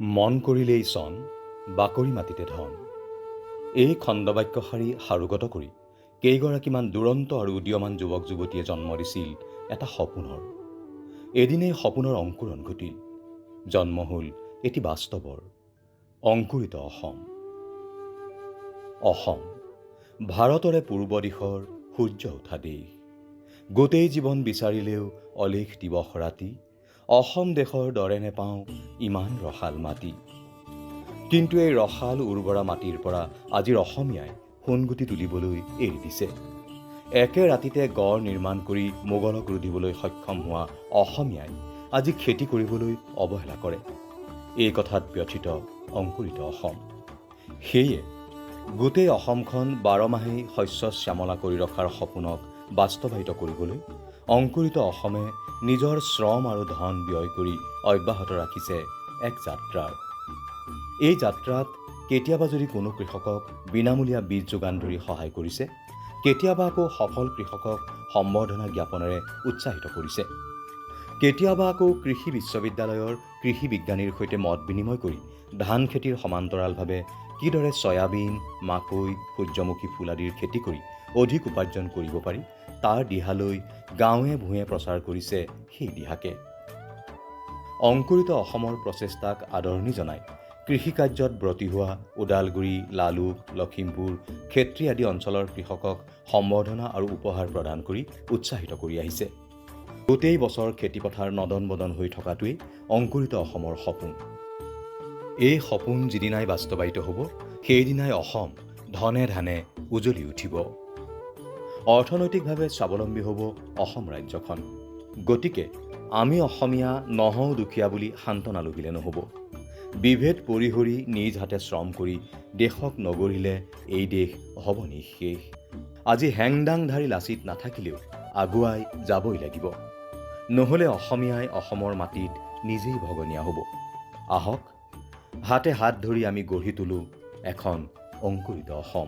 মন কৰিলেই চন, বাকৰি মাটিতে ধন। এই খণ্ডবাক্যশাৰী সাৰোগত কৰি কেইগৰাকীমান দুৰন্ত আৰু উদীয়মান যুৱক যুৱতীয়ে জন্ম দিছিল এটা সপোনৰ। এদিনেই সপোনৰ অংকুৰণ ঘটিল। জন্ম হ'ল এটি বাস্তৱৰ অংকুৰিত অসম। অসম ভাৰতৰে পূৰ্ব দিশৰ সূৰ্য উঠা দেশ। গোটেই জীৱন বিচাৰিলেও অলেখ দিৱস ৰাতি অসম দেশৰ দৰে নেপাওঁ ইমান ৰসাল মাটি। কিন্তু এই ৰসাল উৰ্বৰা মাটিৰ পৰা আজিৰ অসমীয়াই সোণগুটি তুলিবলৈ এৰি দিছে। একে ৰাতিতে গড় নিৰ্মাণ কৰি মোগলক ৰুধিবলৈ সক্ষম হোৱা অসমীয়াই আজি খেতি কৰিবলৈ অৱহেলা কৰে। এই কথাত ব্যথিত অংকুৰিত অসম। সেয়ে গোটেই অসমখন 12 মাহেই শস্য শ্যামলা কৰি ৰখাৰ সপোনক বাস্তৱায়িত কৰিবলৈ অংকুৰিত অসমে নিজৰ শ্ৰম আৰু ধন ব্যয় কৰি অব্যাহত ৰাখিছে এক যাত্ৰাৰ। এই যাত্ৰাত কেতিয়াবা যদি কোনো কৃষকক বিনামূলীয়া বীজ যোগান ধৰি সহায় কৰিছে, কেতিয়াবা আকৌ সফল কৃষকক সম্বৰ্ধনা জ্ঞাপনেৰে উৎসাহিত কৰিছে, কেতিয়াবা আকৌ কৃষি বিশ্ববিদ্যালয়ৰ কৃষি বিজ্ঞানীৰ সৈতে মত বিনিময় কৰি ধান খেতিৰ সমান্তৰালভাৱে কিদৰে চয়াবিন, মাকৈ, সূৰ্যমুখী ফুল আদিৰ খেতি কৰি অধিক উপাৰ্জন কৰিব পাৰি তাৰ দিহালৈ গাঁৱে ভূঞে প্ৰচাৰ কৰিছে সেই দিহাকে। অংকুৰিত অসমৰ প্ৰচেষ্টাক আদৰণি জনাই কৃষিকাৰ্যত ব্ৰতী হোৱা ওদালগুৰি, লালুক, লখিমপুৰ, ক্ষেত্ৰী আদি অঞ্চলৰ কৃষকক সম্বৰ্ধনা আৰু উপহাৰ প্ৰদান কৰি উৎসাহিত কৰি আহিছে। গোটেই বছৰ খেতিপথাৰ নদন বদন হৈ থকাটোৱেই অংকুৰিত অসমৰ সপোন। এই সপোন যিদিনাই বাস্তৱায়িত হ'ব, সেইদিনাই অসম ধনে ধানে উজলি উঠিব। অৰ্থনৈতিকভাৱে স্বাৱলম্বী হ'ব অসম ৰাজ্যখন। গতিকে আমি অসমীয়া নহওঁ দুখীয়া বুলি সান্তনা লভিলে নহ'ব। বিভেদ পৰিহৰি নিজ হাতে শ্ৰম কৰি দেশক নগঢ়িলে এই দেশ হ'ব নিঃশেষ। আজি হেংদাংধাৰী লাচিত নাথাকিলেও আগুৱাই যাবই লাগিব। নহ'লে অসমীয়াই অসমৰ মাটিত নিজেই ভগনীয়া হ'ব। আহক হাতে হাত ধৰি আমি গঢ়ি তোলো এখন অংকুৰিত অসম।